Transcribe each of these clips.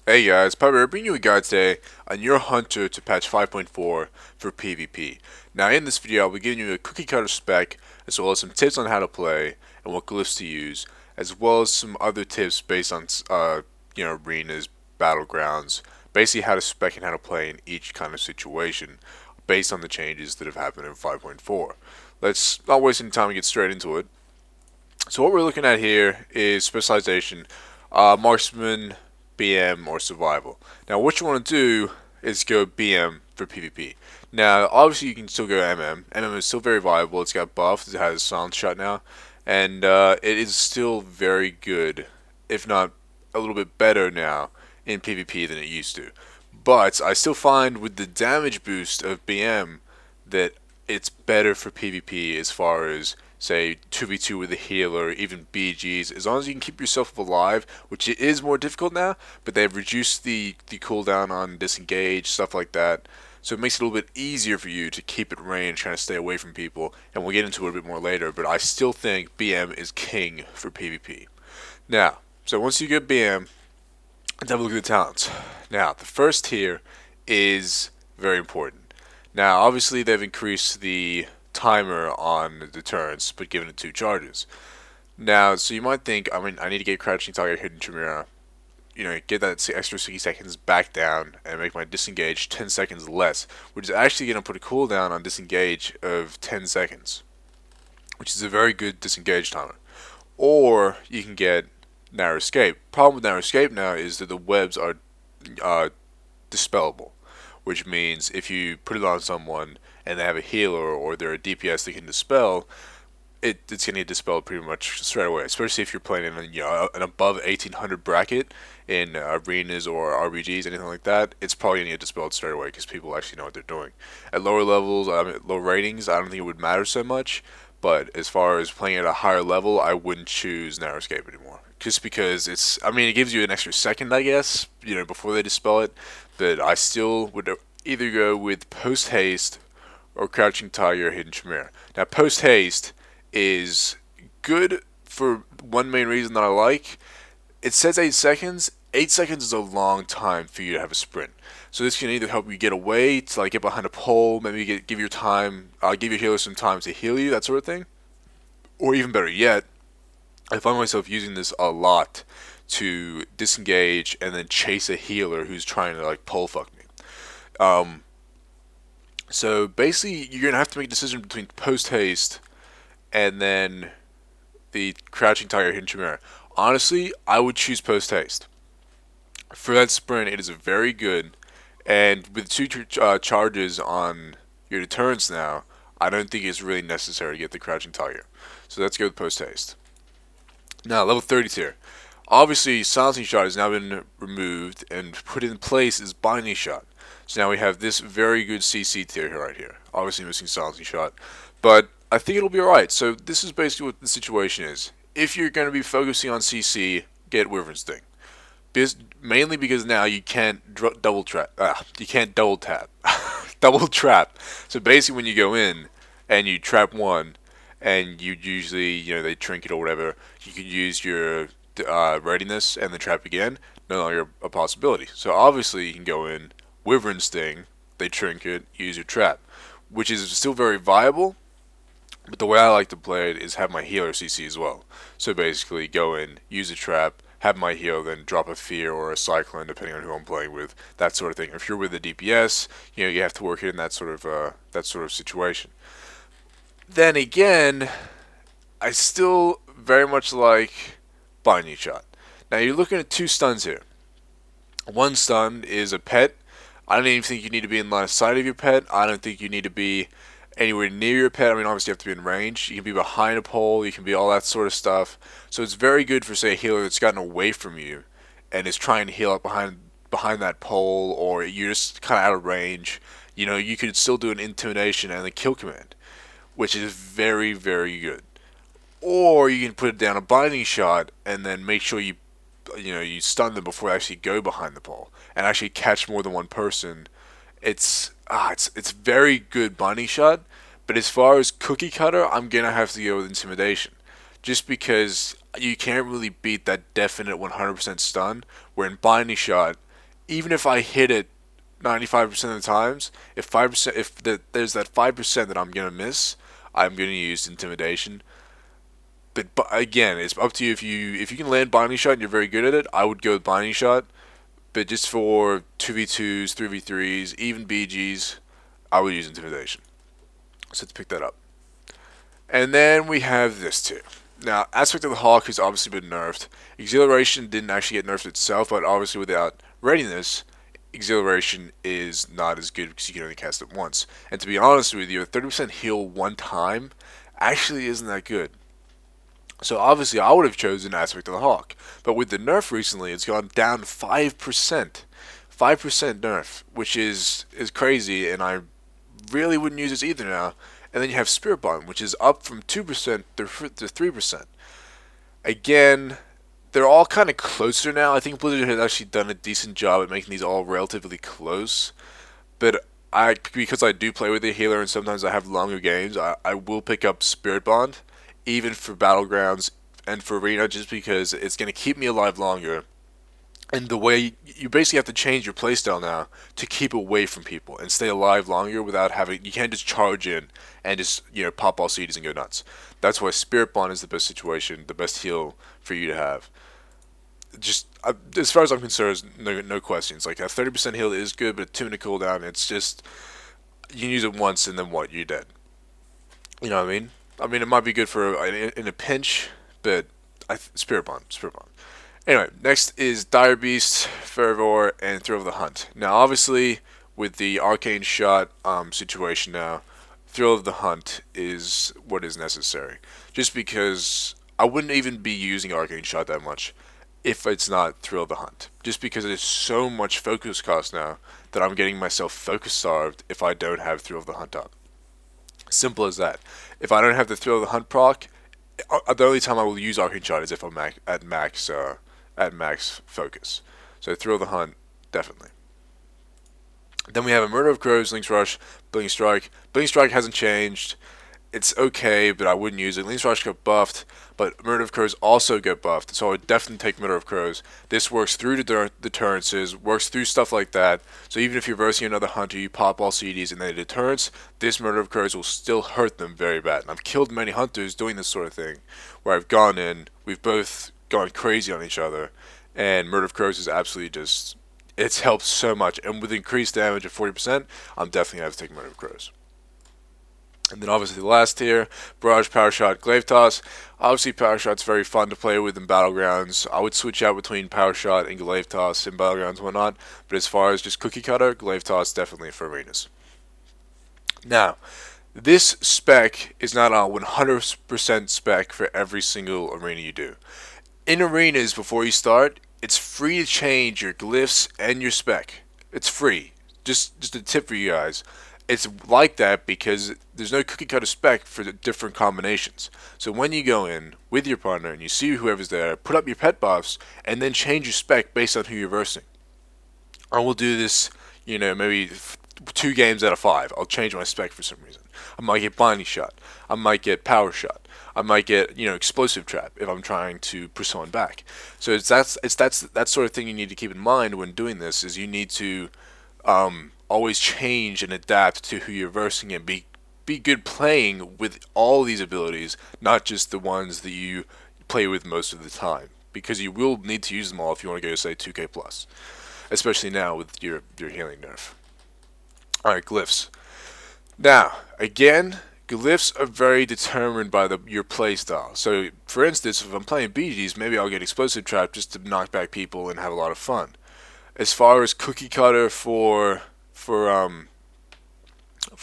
Hey guys, Pypo here, bringing you a guide today on your Hunter to patch 5.4 for PvP. Now in this video I'll be giving you a cookie cutter spec as well as some tips on how to play and what glyphs to use, as well as some other tips based on arenas, battlegrounds, basically how to spec and how to play in each kind of situation based on the changes that have happened in 5.4. Let's not waste any time and get straight into it. So what we're looking at here is specialization, marksman, BM, or survival. Now what you want to do is go BM for PvP. Now obviously you can still go MM. MM is still very viable. It's got buffs. It has a silence shot now, and it is still very good, if not a little bit better now in PvP than it used to. But I still find with the damage boost of BM that it's better for PvP as far as say 2v2 with a healer, even BGs, as long as you can keep yourself alive, which it is more difficult now, but they've reduced the cooldown on disengage, stuff like that. So it makes it a little bit easier for you to keep at range, trying to stay away from people, and we'll get into it a bit more later, but I still think BM is king for PvP. Now, so once you get BM, let's have a look at the talents. Now, the first tier is very important. Now, obviously, they've increased the timer on the turns, but given it 2 charges. Now, so you might think, I need to get crouching target hidden Chimera, get that extra 60 seconds back down and make my disengage 10 seconds less, which is actually going to put a cooldown on disengage of 10 seconds, which is a very good disengage timer. Or you can get narrow escape. Problem with narrow escape now is that the webs are uh, dispellable, which means if you put it on someone and they have a healer or they're a DPS that can dispel, it's going to get dispelled pretty much straight away, especially if you're playing in an above 1800 bracket in arenas or RBGs, anything like that. It's probably going to get dispelled straight away because people actually know what they're doing. At lower levels, low ratings, I don't think it would matter so much, but as far as playing at a higher level, I wouldn't choose narrow escape anymore. Just because it gives you an extra second, I guess, before they dispel it, but I still would either go with post haste or crouching tiger hidden chimera. Now, post haste is good for one main reason that I like. It says 8 seconds. 8 seconds is a long time for you to have a sprint. So this can either help you get away, to like get behind a pole, maybe give your time, give your healer some time to heal you, that sort of thing. Or even better yet, I find myself using this a lot to disengage and then chase a healer who's trying to like pole fuck me. Um, so basically, you're gonna have to make a decision between post haste and then the crouching tiger hidden chimera. Honestly, I would choose post haste. For that sprint, it is very good, and with 2 charges on your deterrence now, I don't think it's really necessary to get the crouching tiger. So let's go with post haste. Now, level 30 tier. Obviously, silencing shot has now been removed, and put in place is binding shot. So now we have this very good CC tier right here. Obviously missing silencing shot, but I think it'll be alright. So this is basically what the situation is. If you're going to be focusing on CC, get Wyvern Sting. Mainly because now you can't double trap. You can't double tap. Double trap. So basically when you go in and you trap one, and you usually, they trinket or whatever, you can use your readiness and the trap again, no longer a possibility. So obviously you can go in, Wyvern Sting, they trinket, use your trap, which is still very viable, but the way I like to play it is have my healer CC as well. So basically go in, use a trap, have my heal, then drop a fear or a cyclone depending on who I'm playing with, that sort of thing. If you're with a DPS, you have to work it in that sort of situation. Then again, I still very much like binding shot. Now you're looking at 2 stuns here. One stun is a pet. I don't even think you need to be in line of sight of your pet. I don't think you need to be anywhere near your pet. Obviously you have to be in range. You can be behind a pole. You can be all that sort of stuff. So it's very good for, say, a healer that's gotten away from you and is trying to heal up behind that pole, or you're just kind of out of range. You could still do an intimidation and a kill command, which is very, very good. Or you can put it down a binding shot and then make sure you stun them before they actually go behind the pole and actually catch more than one person. It's very good binding shot, but as far as cookie cutter, I'm gonna have to go with intimidation, just because you can't really beat that definite 100% stun. Where in binding shot, even if I hit it 95% of the times, if 5%, there's that 5% that I'm gonna miss, I'm gonna use intimidation. But again, it's up to you. If you can land binding shot and you're very good at it, I would go with binding shot. But just for 2v2s, 3v3s, even BGs, I would use intimidation. So let's pick that up. And then we have this too. Now, Aspect of the Hawk has obviously been nerfed. Exhilaration didn't actually get nerfed itself, but obviously without readiness, Exhilaration is not as good because you can only cast it once. And to be honest with you, a 30% heal one time actually isn't that good. So obviously I would have chosen Aspect of the Hawk. But with the nerf recently, it's gone down 5%. 5% nerf, which is crazy, and I really wouldn't use this either now. And then you have Spirit Bond, which is up from 2% to 3%. Again, they're all kind of closer now. I think Blizzard has actually done a decent job at making these all relatively close. But because I do play with a healer and sometimes I have longer games, I will pick up Spirit Bond, even for Battlegrounds and for Arena, just because it's going to keep me alive longer. And the way you basically have to change your playstyle now to keep away from people and stay alive longer without having. You can't just charge in and just pop all CDs and go nuts. That's why Spirit Bond is the best situation, the best heal for you to have. Just as far as I'm concerned, no questions. Like a 30% heal is good, but a 2-minute cooldown, it's just you can use it once and then what? You're dead. You know what I mean? I mean, it might be good for in a pinch, but Spirit Bond. Anyway, next is Dire Beast, Fervor, and Thrill of the Hunt. Now, obviously, with the Arcane Shot situation now, Thrill of the Hunt is what is necessary. Just because I wouldn't even be using Arcane Shot that much if it's not Thrill of the Hunt. Just because there's so much focus cost now that I'm getting myself focus starved if I don't have Thrill of the Hunt up. Simple as that. If I don't have the Thrill of the Hunt proc, the only time I will use Arcane Shot is if I'm at max focus. So Thrill of the Hunt, definitely. Then we have a Murder of Crows, Link's Rush, Bling Strike. Bling Strike hasn't changed. It's okay, but I wouldn't use it. Link's Rush got buffed, but Murder of Crows also got buffed, so I would definitely take Murder of Crows. This works through deterrences, works through stuff like that, so even if you're versing another hunter, you pop all CDs and then deterrence, this Murder of Crows will still hurt them very bad. And I've killed many hunters doing this sort of thing, where I've gone in, we've both gone crazy on each other, and Murder of Crows is absolutely just, it's helped so much, and with increased damage of 40%, I'm definitely going to have to take Murder of Crows. And then obviously the last tier, Barrage, Power Shot, Glyph Toss. Obviously Power Shot's very fun to play with in Battlegrounds. I would switch out between Power Shot and Glyph Toss in Battlegrounds and whatnot. But as far as just cookie cutter, Glyph Toss definitely for arenas. Now, this spec is not a 100% spec for every single arena you do. In arenas, before you start, it's free to change your glyphs and your spec. It's free. Just a tip for you guys. It's like that because there's no cookie cutter spec for the different combinations. So when you go in with your partner and you see whoever's there, put up your pet buffs and then change your spec based on who you're versing. I will do this, maybe 2 games out of 5. I'll change my spec for some reason. I might get Binding Shot. I might get Power Shot. I might get, Explosive Trap if I'm trying to push someone back. So that's that sort of thing you need to keep in mind when doing this. Is you need to always change and adapt to who you're versing and be good playing with all these abilities, not just the ones that you play with most of the time, because you will need to use them all if you want to go, say, 2k plus, especially now with your healing nerf. Alright, Glyphs. Now, again, Glyphs are very determined by your playstyle. So, for instance, if I'm playing BGs, maybe I'll get Explosive Trap just to knock back people and have a lot of fun. As far as cookie cutter for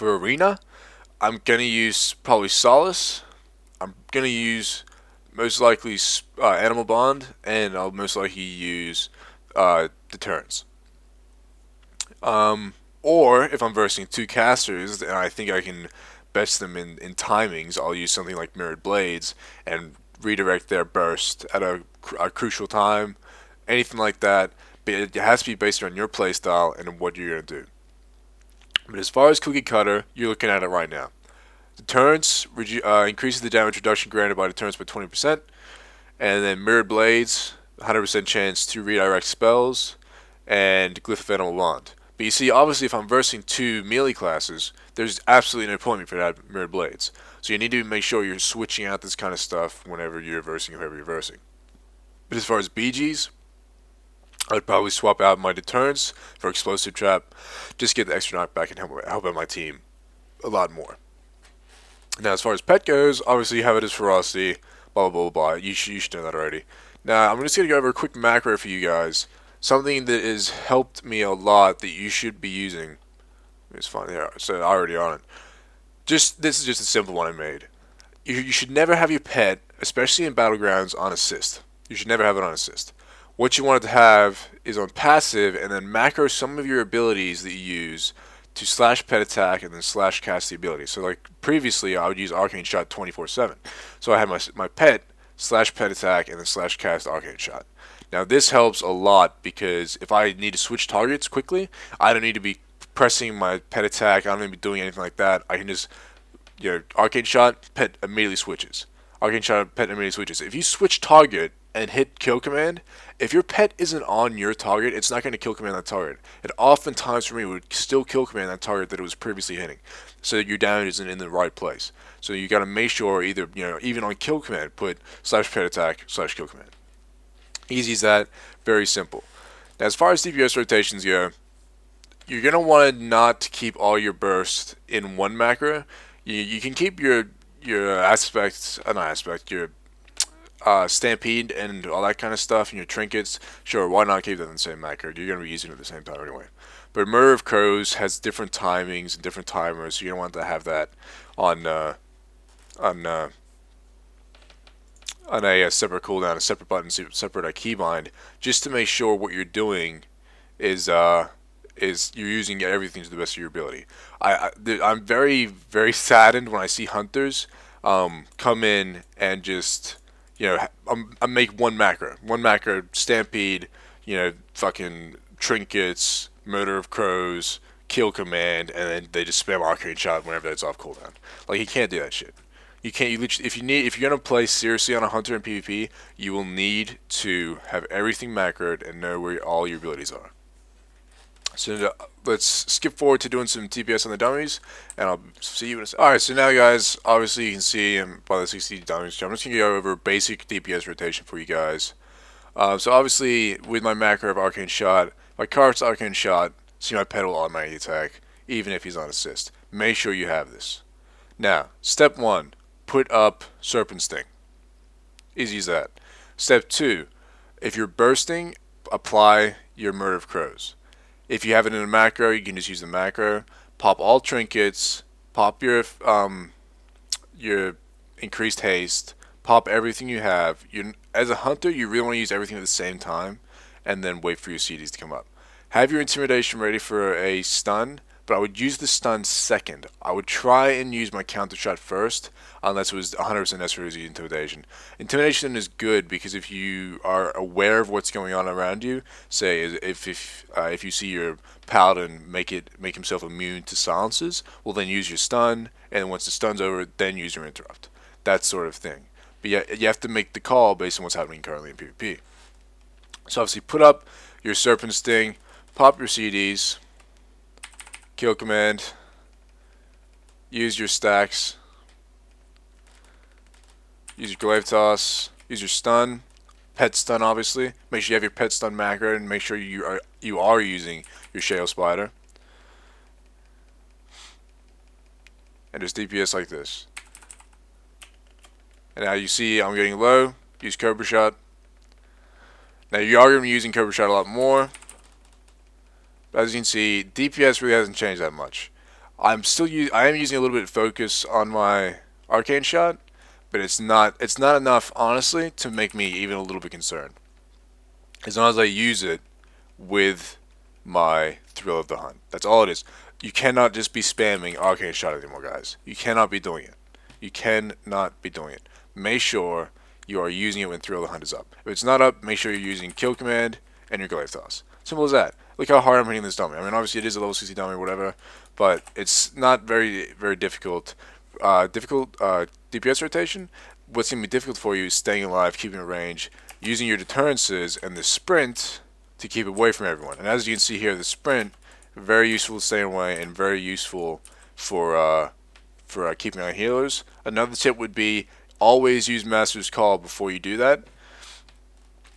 Arena, I'm gonna use probably Solace. I'm gonna use most likely Animal Bond, and I'll most likely use Deterrence. Or if I'm versing 2 casters and I think I can best them in timings, I'll use something like Mirrored Blades and redirect their burst at a crucial time, anything like that. But it has to be based on your playstyle and what you're going to do. But as far as cookie cutter, you're looking at it right now. Deterrence increases the damage reduction granted by deterrence by 20%. And then Mirrored Blades, 100% chance to redirect spells. and Glyph of Animal Bond. But you see, obviously, if I'm versing two melee classes, there's absolutely no point for that mirrored blades. So you need to make sure you're switching out this kind of stuff whenever you're versing whoever you're versing. But as far as BGs, I'd probably swap out my deterrence for explosive trap, just get the extra knockback and help out my team a lot more. Now, as far as pet goes, obviously you have it as ferocity, blah blah blah blah. You should know that already. Now, I'm just gonna go over a quick macro for you guys. Something that has helped me a lot that you should be using. It's fine there, so already on it. This is just a simple one I made. You should never have your pet, especially in battlegrounds, on assist. You should never have it on assist. What you want it to have is on passive, and then macro some of your abilities that you use to slash pet attack and then slash cast the ability. So like previously, I would use Arcane Shot 24/7. So I had my pet slash pet attack and then slash cast Arcane Shot. Now this helps a lot because if I need to switch targets quickly, I don't need to be pressing my pet attack. I don't need to be doing anything like that. I can just, Arcane Shot, pet immediately switches. Arcane Shot, pet immediately switches. If you switch target and hit kill command, if your pet isn't on your target, it's not going to kill command that target. It oftentimes for me would still kill command that target that it was previously hitting, so that your damage isn't in the right place. So you got to make sure either, even on kill command, put slash pet attack slash kill command. Easy as that, very simple. Now as far as DPS rotations go, you're going to want to not keep all your bursts in one macro. You can keep your aspects, not aspect, your stampede and all that kind of stuff, and your trinkets. Sure, why not keep them in the same macro? You're going to be using it at the same time anyway. But Murder of Crows has different timings and different timers, so you don't want to have that on a separate cooldown, a separate button, separate keybind, just to make sure what you're doing is you're using everything to the best of your ability. I'm very, very saddened when I see hunters come in and just I make one macro stampede, fucking trinkets, Murder of Crows, kill command, and then they just spam Arcane Shot whenever that's off cooldown. Like, you can't do that shit. You can't. You literally, if you're gonna play seriously on a hunter in PvP, you will need to have everything macroed and know where all your abilities are. So let's skip forward to doing some TPS on the dummies, and I'll see you in a second. Alright, so now guys, obviously you can see by the 60 dummies, I'm just going to go over basic DPS rotation for you guys. So obviously, with my macro of Arcane Shot, my cast's Arcane Shot, see my pet will automatically attack, even if he's on assist. Make sure you have this. Now, step 1, put up Serpent Sting. Easy as that. Step 2, if you're bursting, apply your Murder of Crows. If you have it in a macro, you can just use the macro. Pop all trinkets. Pop your increased haste. Pop everything you have. As a hunter, you really want to use everything at the same time, and then wait for your CDs to come up. Have your intimidation ready for a stun, but I would use the stun second. I would try and use my counter shot first, unless it was 100% necessary to use intimidation. Intimidation is good because if you are aware of what's going on around you, say if you see your paladin make himself immune to silences, well then use your stun, and once the stun's over, then use your interrupt. That sort of thing. But yeah, you have to make the call based on what's happening currently in PvP. So obviously put up your Serpent Sting, pop your CDs, kill command, use your stacks, use your glaive toss, use your stun, pet stun obviously. Make sure you have your pet stun macro and make sure you are using your shale spider. And just DPS like this. And now you see I'm getting low, use Cobra Shot. Now you are going to be using Cobra Shot a lot more. As you can see, DPS really hasn't changed that much. I am using a little bit of focus on my Arcane Shot, but it's not enough, honestly, to make me even a little bit concerned. As long as I use it with my Thrill of the Hunt. That's all it is. You cannot just be spamming Arcane Shot anymore, guys. You cannot be doing it. You cannot be doing it. Make sure you are using it when Thrill of the Hunt is up. If it's not up, make sure you're using Kill Command and your Glaive Toss. Simple as that. Look how hard I'm hitting this dummy. I mean, obviously it is a level 60 dummy or whatever, but it's not very, very difficult. DPS rotation. What's going to be difficult for you is staying alive, keeping a range, using your deterrences and the sprint to keep away from everyone. And as you can see here, the sprint, very useful to stay away and very useful for keeping on healers. Another tip would be always use Master's Call before you do that.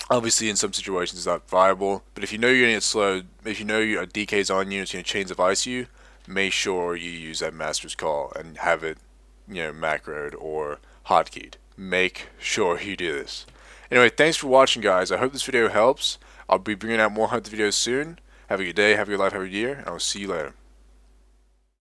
Obviously, in some situations, it's not viable, but if you know you're going to get slowed, if you know a DK's on you, it's going to chains of ice you, make sure you use that Master's Call and have it, macroed or hotkeyed. Make sure you do this. Anyway, thanks for watching, guys. I hope this video helps. I'll be bringing out more hunter videos soon. Have a good day, have a good life, have a good year, and I'll see you later.